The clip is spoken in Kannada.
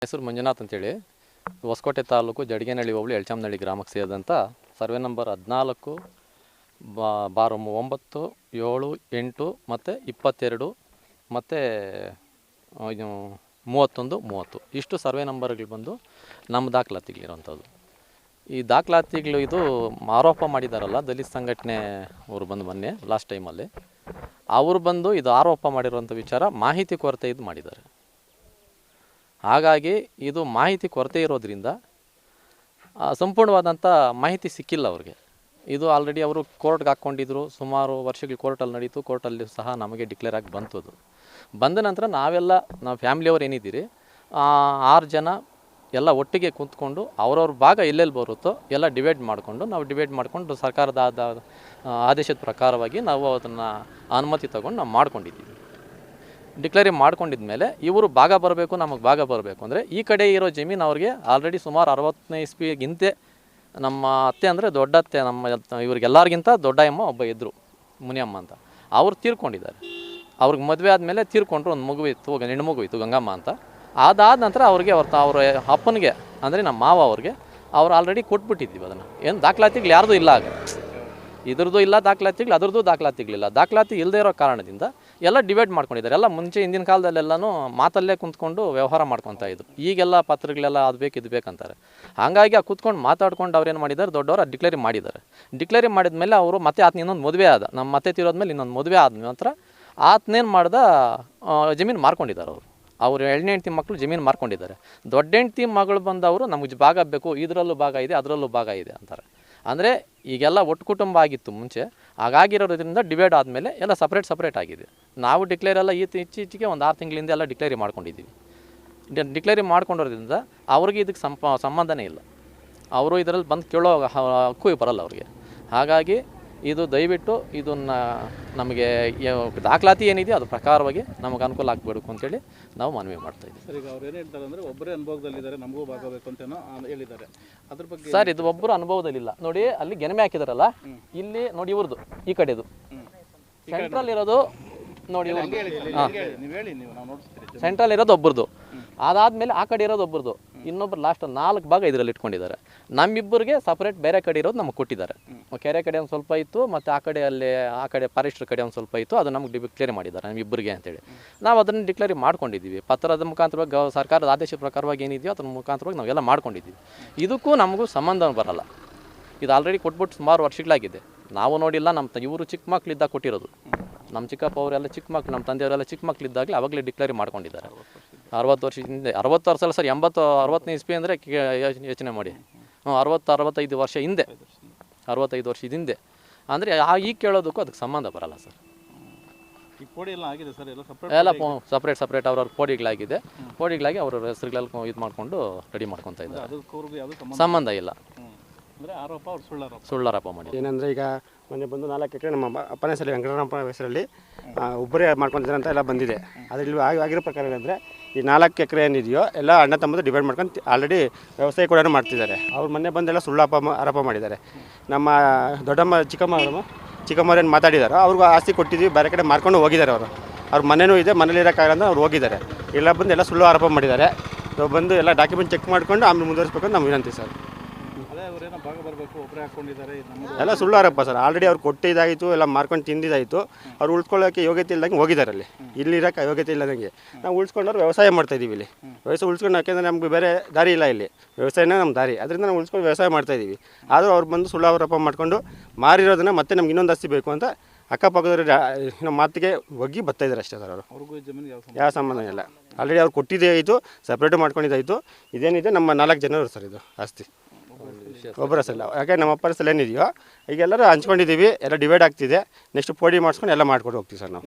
ಹೆಸರು ಮಂಜುನಾಥ್ ಅಂತೇಳಿ ಹೊಸಕೋಟೆ ತಾಲೂಕು ಜಡಿಗೆನಹಳ್ಳಿ ಹೋಬಳಿ ಎಳ್ಚಾಮನಹಳ್ಳಿ ಗ್ರಾಮಕ್ಕೆ ಸೇರಿದಂಥ ಸರ್ವೆ ನಂಬರ್ 14 ಬಾರ್ 9 7 8 ಮತ್ತು 22 ಮತ್ತು 31 30 ಇಷ್ಟು ಸರ್ವೆ ನಂಬರ್ಗಳು ಬಂದು ನಮ್ಮ ದಾಖಲಾತಿಗಳಿರೋಂಥದ್ದು. ಈ ದಾಖಲಾತಿಗಳು ಇದು ಆರೋಪ ಮಾಡಿದಾರಲ್ಲ ದಲಿತ ಸಂಘಟನೆ ಅವರು ಬಂದು ಮೊನ್ನೆ ಲಾಸ್ಟ್ ಟೈಮಲ್ಲಿ ಅವರು ಬಂದು ಇದು ಆರೋಪ ಮಾಡಿರುವಂಥ ವಿಚಾರ ಮಾಹಿತಿ ಕೊರತೆ ಇದು ಮಾಡಿದ್ದಾರೆ. ಹಾಗಾಗಿ ಇದು ಮಾಹಿತಿ ಕೊರತೆ ಇರೋದ್ರಿಂದ ಸಂಪೂರ್ಣವಾದಂಥ ಮಾಹಿತಿ ಸಿಕ್ಕಿಲ್ಲ ಅವ್ರಿಗೆ. ಇದು ಆಲ್ರೆಡಿ ಅವರು ಕೋರ್ಟ್ಗೆ ಹಾಕ್ಕೊಂಡಿದ್ರು, ಸುಮಾರು ವರ್ಷಗಳು ಕೋರ್ಟಲ್ಲಿ ನಡೀತು, ಕೋರ್ಟಲ್ಲಿ ಸಹ ನಮಗೆ ಡಿಕ್ಲೇರ್ ಆಗಿ ಬಂತು. ಅದು ಬಂದ ನಂತರ ನಾವು ಫ್ಯಾಮಿಲಿಯವ್ರು ಏನಿದ್ದೀರಿ 6 ಜನ ಎಲ್ಲ ಒಟ್ಟಿಗೆ ಕೂತ್ಕೊಂಡು ಅವ್ರವ್ರ ಭಾಗ ಎಲ್ಲೆಲ್ಲಿ ಬರುತ್ತೋ ಎಲ್ಲ ಡಿವೈಡ್ ಮಾಡಿಕೊಂಡು ಸರ್ಕಾರದ ಆದೇಶದ ಪ್ರಕಾರವಾಗಿ ನಾವು ಅದನ್ನು ಅನುಮತಿ ತಗೊಂಡು ನಾವು ಮಾಡ್ಕೊಂಡಿದ್ದೀವಿ. ಡಿಕ್ಲೇರಿ ಮಾಡ್ಕೊಂಡಿದ್ಮೇಲೆ ಇವರು ಭಾಗ ಬರಬೇಕು, ನಮಗೆ ಭಾಗ ಬರಬೇಕು ಅಂದರೆ ಈ ಕಡೆ ಇರೋ ಜಮೀನು ಅವ್ರಿಗೆ ಆಲ್ರೆಡಿ ಸುಮಾರು 60ನೇ ಇಸ್ವಿಗಿಂತೆ ನಮ್ಮ ಅತ್ತೆ ಅಂದರೆ ದೊಡ್ಡ ಅತ್ತೆ, ಇವ್ರಿಗೆಲ್ಲರಿಗಿಂತ ದೊಡ್ಡ ಅಮ್ಮ ಒಬ್ಬ ಇದ್ದರು, ಮುನಿಯಮ್ಮ ಅಂತ. ಅವ್ರು ತೀರ್ಕೊಂಡಿದ್ದಾರೆ. ಅವ್ರಿಗೆ ಮದುವೆ ಆದಮೇಲೆ ತೀರ್ಕೊಂಡ್ರು, ಒಂದು ಮಗು ಇತ್ತು, ಹೆಣ್ಣು ಮಗು ಇತ್ತು, ಗಂಗಮ್ಮ ಅಂತ. ಅದಾದ ನಂತರ ಅವ್ರಿಗೆ ಅವ್ರ ಅಪ್ಪನಿಗೆ ಅಂದರೆ ನಮ್ಮ ಮಾವ ಅವ್ರಿಗೆ ಅವ್ರು ಆಲ್ರೆಡಿ ಕೊಟ್ಬಿಟ್ಟಿದ್ದೀವಿ. ಅದನ್ನು ಏನು ದಾಖಲಾತಿಗಳು ಯಾರ್ದು ಇಲ್ಲ, ಆಗ ಇದ್ರದ್ದು ಇಲ್ಲ ದಾಖಲಾತಿಗಳು, ಅದ್ರದ್ದು ದಾಖಲಾತಿಗಳಿಲ್ಲ. ದಾಖಲಾತಿ ಇಲ್ಲದೆ ಇರೋ ಕಾರಣದಿಂದ ಎಲ್ಲ ಡಿವೈಡ್ ಮಾಡ್ಕೊಂಡಿದ್ದಾರೆ. ಎಲ್ಲ ಮುಂಚೆ ಹಿಂದಿನ ಕಾಲದಲ್ಲೆಲ್ಲನೂ ಮಾತಲ್ಲೇ ಕುಂತ್ಕೊಂಡು ವ್ಯವಹಾರ ಮಾಡ್ಕೊತಾ ಇದ್ರು. ಈಗೆಲ್ಲ ಪತ್ರಗಳೆಲ್ಲ ಅದು ಬೇಕು ಇದು ಬೇಕಂತಾರೆ. ಹಾಗಾಗಿ ಆ ಕುತ್ಕೊಂಡು ಮಾತಾಡ್ಕೊಂಡು ಅವ್ರೇನು ಮಾಡಿದ್ದಾರೆ, ದೊಡ್ಡವರು ಅದು ಡಿಕ್ಲೇರಿ ಮಾಡಿದ್ದಾರೆ. ಡಿಕ್ಲೇರಿ ಮಾಡಿದ ಮೇಲೆ ಅವರು ಮತ್ತೆ ಆತನ ಇನ್ನೊಂದು ಮದುವೆ ಆದ, ನಮ್ಮ ಮತ್ತೆ ತೀರೋದ್ಮೇಲೆ ಇನ್ನೊಂದು ಮದುವೆ ಆದ ನಂತರ ಆತನೇನು ಮಾಡ್ದ, ಜಮೀನು ಮಾರ್ಕೊಂಡಿದ್ದಾರೆ. ಅವರು 2ನೇ ಹೆಂಡ್ತಿ ಮಕ್ಕಳು ಜಮೀನು ಮಾರ್ಕೊಂಡಿದ್ದಾರೆ. ದೊಡ್ಡ ಹೆಂಡ್ತಿ ಮಗಳು ಬಂದವರು ನಮಗೆ ಭಾಗ ಬೇಕು, ಇದರಲ್ಲೂ ಭಾಗ ಇದೆ, ಅದರಲ್ಲೂ ಭಾಗ ಇದೆ ಅಂತಾರೆ. ಅಂದರೆ ಈಗೆಲ್ಲ ಒಟ್ಟು ಕುಟುಂಬ ಆಗಿತ್ತು ಮುಂಚೆ, ಹಾಗಾಗಿರೋದ್ರಿಂದ ಡಿವೈಡ್ ಆದಮೇಲೆ ಎಲ್ಲ ಸಪ್ರೇಟ್ ಆಗಿದೆ. ನಾವು ಡಿಕ್ಲೇರ್ ಎಲ್ಲ ಇತ್ತೀಚೆಗೆ ಒಂದು 6 ತಿಂಗಳಿಂದ ಎಲ್ಲ ಡಿಕ್ಲೇರಿ ಮಾಡ್ಕೊಂಡಿದ್ದೀವಿ. ಡಿಕ್ಲೇರಿ ಮಾಡ್ಕೊಂಡಿರೋದ್ರಿಂದ ಅವ್ರಿಗೆ ಇದಕ್ಕೆ ಸಂಬಂಧನೇ ಇಲ್ಲ. ಅವರು ಇದರಲ್ಲಿ ಬಂದು ಕೇಳೋ ಹಕ್ಕು ಬರಲ್ಲ ಅವ್ರಿಗೆ. ಹಾಗಾಗಿ ಇದು ದಯವಿಟ್ಟು ಇದನ್ನು ನಮಗೆ ದಾಖಲಾತಿ ಏನಿದೆಯೋ ಅದು ಪ್ರಕಾರವಾಗಿ ನಮಗೆ ಅನುಕೂಲ ಆಗಬೇಕು ಅಂತೇಳಿ ನಾವು ಮನವಿ ಮಾಡ್ತಾಯಿದ್ದೀವಿ. ಸರ್, ಈಗ ಅವ್ರು ಏನು ಹೇಳ್ತಾರೆ ಅಂದರೆ ಒಬ್ಬರೇ ಅನುಭವದಲ್ಲಿದ್ದಾರೆ, ನಮಗೂ ಭಾಗಬೇಕು ಅಂತೇನೋ ಹೇಳಿದ್ದಾರೆ. ಅದ್ರ ಬಗ್ಗೆ ಸರ್, ಇದು ಒಬ್ಬರು ಅನುಭವದಲ್ಲಿಲ್ಲ. ನೋಡಿ, ಅಲ್ಲಿ ಗೆನಮೆ ಹಾಕಿದಾರಲ್ಲ, ಇಲ್ಲಿ ನೋಡಿ ಇವ್ರದ್ದು ಈ ಕಡೆದು ಸೆಂಟ್ರಲ್ ಇರೋದು ನೋಡಿ, ಸೆಂಟ್ರಲ್ ಇರೋದು ಒಬ್ಬರದು. ಅದಾದಮೇಲೆ ಆ ಕಡೆ ಇರೋದು ಒಬ್ಬರದು, ಇನ್ನೊಬ್ರು ಲಾಸ್ಟ್ 4 ಭಾಗ ಇದರಲ್ಲಿ ಇಟ್ಕೊಂಡಿದ್ದಾರೆ. ನಮ್ಮಿಬ್ಬರಿಗೆ ಸಪ್ರೇಟ್ ಬೇರೆ ಕಡೆ ಇರೋದು ನಮಗೆ ಕೊಟ್ಟಿದ್ದಾರೆ. ಕೆರೆ ಕಡೆ ಒಂದು ಸ್ವಲ್ಪ ಇತ್ತು, ಮತ್ತು ಆ ಕಡೆ ಫಾರೆಸ್ಟ್ರ್ ಕಡೆ ಒಂದು ಸ್ವಲ್ಪ ಇತ್ತು. ಅದು ನಮಗೆ ಡಿಕ್ಲೇರ್ ಮಾಡಿದ್ದಾರೆ ನಮ್ಮಿಬ್ಬರಿಗೆ ಅಂತೇಳಿ. ನಾವು ಅದನ್ನು ಡಿಕ್ಲೇರ್ ಮಾಡ್ಕೊಂಡಿದ್ದೀವಿ. ಪತ್ರದ ಮುಖಾಂತರವಾಗಿ ಸರ್ಕಾರದ ಆದೇಶ ಪ್ರಕಾರವಾಗಿ ಏನಿದೆಯೋ ಅದ್ರ ಮುಖಾಂತರವಾಗಿ ನಾವೆಲ್ಲ ಮಾಡ್ಕೊಂಡಿದ್ದೀವಿ. ಇದಕ್ಕೂ ನಮಗೂ ಸಂಬಂಧ ಬರಲ್ಲ. ಇದು ಆಲ್ರೆಡಿ ಕೊಟ್ಬಿಟ್ಟು ಸುಮಾರು ವರ್ಷಗಳಾಗಿದೆ. ನಾವು ನೋಡಿಲ್ಲ, ಇವರು ಚಿಕ್ಕ ಮಕ್ಕಳಿದ್ದಾಗ ಕೊಟ್ಟಿರೋದು. ನಮ್ಮ ಚಿಕ್ಕಪ್ಪ ಅವರೆಲ್ಲ ಚಿಕ್ಕ ಮಕ್ಕಳು, ನಮ್ಮ ತಂದೆಯವರೆಲ್ಲ ಚಿಕ್ಕ ಮಕ್ಕಳಿದ್ದಾಗಲೇ ಆವಾಗಲೇ ಡಿಕ್ಲೇರಿ ಮಾಡ್ಕೊಂಡಿದ್ದಾರೆ. 60 ವರ್ಷದ ಹಿಂದೆ, 60 ವರ್ಷ ಅಲ್ಲ ಸರ್, 60ನೇ ಇಸ್ವಿ ಅಂದರೆ ಯೋಚನೆ ಮಾಡಿ. 65 ವರ್ಷ ಹಿಂದೆ, 65 ವರ್ಷದ ಹಿಂದೆ ಅಂದರೆ ಈಗ ಕೇಳೋದಕ್ಕೂ ಅದಕ್ಕೆ ಸಂಬಂಧ ಬರಲ್ಲ ಸರ್. ಈ ಪೋಡಿ ಎಲ್ಲ ಆಗಿದೆ ಸರ್, ಎಲ್ಲ ಸಪ್ರೇಟ್ ಅವ್ರವ್ರ ಪೋಡಿಗಳಾಗಿದೆ. ಪೋಡಿಗಳಾಗಿ ಅವ್ರ ಹೆಸರುಗಳಲ್ಲಿ ಇದು ಮಾಡಿಕೊಂಡು ರೆಡಿ ಮಾಡ್ಕೊತಾ ಇದ್ದಾರೆ. ಸಂಬಂಧ ಇಲ್ಲ. ಆರೋಪ ಅವ್ರು ಸುಳ್ಳಾರೋಪ ಮಾಡಿ. ಏನಂದರೆ ಈಗ ಮೊನ್ನೆ ಬಂದು 4 ಎಕರೆ ನಮ್ಮ ಅಪ್ಪನ ಹೆಸರಲ್ಲಿ, ವೆಂಕಟರಮಣ ಹೆಸರಲ್ಲಿ ಒಬ್ಬರೇ ಮಾಡ್ಕೊತಾರೆ ಅಂತ ಎಲ್ಲ ಬಂದಿದೆ. ಅದರಲ್ಲಿ ಆಗಿರೋ ಪ್ರಕಾರ ಏನಂದರೆ ಈ 4 ಎಕರೆ ಏನಿದೆಯೋ ಎಲ್ಲ ಅಣ್ಣ ತಮ್ಮದು ಡಿವೈಡ್ ಮಾಡ್ಕೊಂಡು ಆಲ್ರೆಡಿ ವ್ಯವಸಾಯ ಕೂಡ ಮಾಡ್ತಿದ್ದಾರೆ. ಅವ್ರು ಮೊನ್ನೆ ಬಂದೆಲ್ಲ ಸುಳ್ಳು ಆರೋಪ ಮಾಡಿದ್ದಾರೆ. ನಮ್ಮ ದೊಡ್ಡಮ್ಮ ಚಿಕ್ಕಮ್ಮವ್ರೇನು ಮಾತಾಡಿದಾರೋ ಅವ್ರಿಗೂ ಆಸ್ತಿ ಕೊಟ್ಟಿದ್ದೀವಿ, ಬೇರೆ ಕಡೆ ಮಾರ್ಕೊಂಡು ಹೋಗಿದ್ದಾರೆ. ಅವ್ರ ಮನೆಯೂ ಇದೆ, ಮನೇಲಿರೋಕ್ಕಾಗಲ್ಲ ಅಂತ ಅವ್ರು ಹೋಗಿದ್ದಾರೆ. ಎಲ್ಲ ಬಂದು ಎಲ್ಲ ಸುಳ್ಳು ಆರೋಪ ಮಾಡಿದ್ದಾರೆ. ಬಂದು ಎಲ್ಲ ಡಾಕ್ಯುಮೆಂಟ್ ಚೆಕ್ ಮಾಡಿಕೊಂಡು ಆಮೇಲೆ ಮುಂದುವರಿಸ್ಬೇಕು ಅಂತ ನಾವು ವಿನಂತಿ ಸರ್. ಭಾಗ ಬರಬೇಕು, ಒಬ್ಬರೇ ಹಾಕ್ಕೊಂಡಿದ್ದಾರೆ, ಎಲ್ಲ ಸುಳ್ಳು ಆರೋಪ ಸರ್. ಆಲ್ರೆಡಿ ಅವ್ರು ಕೊಟ್ಟಿದ್ದಾಯಿತು, ಎಲ್ಲ ಮಾರ್ಕೊಂಡು ತಿಂದಿದ್ದಾಯಿತು. ಅವ್ರು ಉಳ್ಕೊಳ್ಳೋಕ್ಕೆ ಯೋಗ್ಯತೆ ಇಲ್ದಂಗೆ ಹೋಗಿದ್ದಾರೆ. ಇಲ್ಲಿ ಇರೋಕ್ಕೆ ಯೋಗ್ಯತೆ ಇಲ್ಲದಂಗೆ ನಾವು ಉಳಿಸ್ಕೊಂಡವ್ರು ವ್ಯವಸಾಯ ಮಾಡ್ತಾಯಿದ್ದೀವಿ. ಇಲ್ಲಿ ವ್ಯವಸಾಯ ಉಳಿಸ್ಕೊಂಡು, ಯಾಕೆಂದರೆ ನಮಗೆ ಬೇರೆ ದಾರಿ ಇಲ್ಲ, ಇಲ್ಲಿ ವ್ಯವಸಾಯನೇ ನಮ್ಮ ದಾರಿ. ಅದರಿಂದ ನಾವು ಉಳಿಸ್ಕೊಂಡು ವ್ಯವಸಾಯ ಮಾಡ್ತಾಯಿದ್ದೀವಿ. ಆದರೂ ಅವ್ರು ಬಂದು ಸುಳ್ಳು ಆರೋಪ ಮಾಡಿಕೊಂಡು ಮಾರಿರೋದನ್ನು ಮತ್ತೆ ನಮ್ಗೆ ಇನ್ನೊಂದು ಆಸ್ತಿ ಬೇಕು ಅಂತ ಅಕ್ಕಪಕ್ಕದವ್ರು ನಮ್ಮ ಮಾತಿಗೆ ಒಗ್ಗಿ ಬರ್ತಾಯಿದ್ದಾರೆ ಅಷ್ಟೇ ಸರ್. ಅವ್ರಿಗೂ ಜಮೀನು ಯಾವ ಸಂಬಂಧ ಇಲ್ಲ. ಆಲ್ರೆಡಿ ಅವ್ರು ಕೊಟ್ಟಿದ್ದೇ ಆಯಿತು, ಸಪ್ರೇಟು ಮಾಡ್ಕೊಂಡಿದ್ದಾಯಿತು. ಇದೇನಿದೆ ನಮ್ಮ 4 ಜನರು ಸರ್ ಇದು ಆಸ್ತಿ ಒಬ್ಬರ ಸಲ. ಯಾಕೆ ನಮ್ಮ ಅಪ್ಪರ ಸಲ ಏನಿದೆಯೋ ಈಗೆಲ್ಲರೂ ಹಂಚ್ಕೊಂಡಿದ್ದೀವಿ, ಎಲ್ಲ ಡಿವೈಡ್ ಆಗ್ತಿದೆ. ನೆಕ್ಸ್ಟ್ ಪೋಡಿ ಮಾಡಿಸ್ಕೊಂಡು ಎಲ್ಲ ಮಾಡ್ಕೊಂಡು ಹೋಗ್ತೀವಿ ಸರ್ ನಾವು.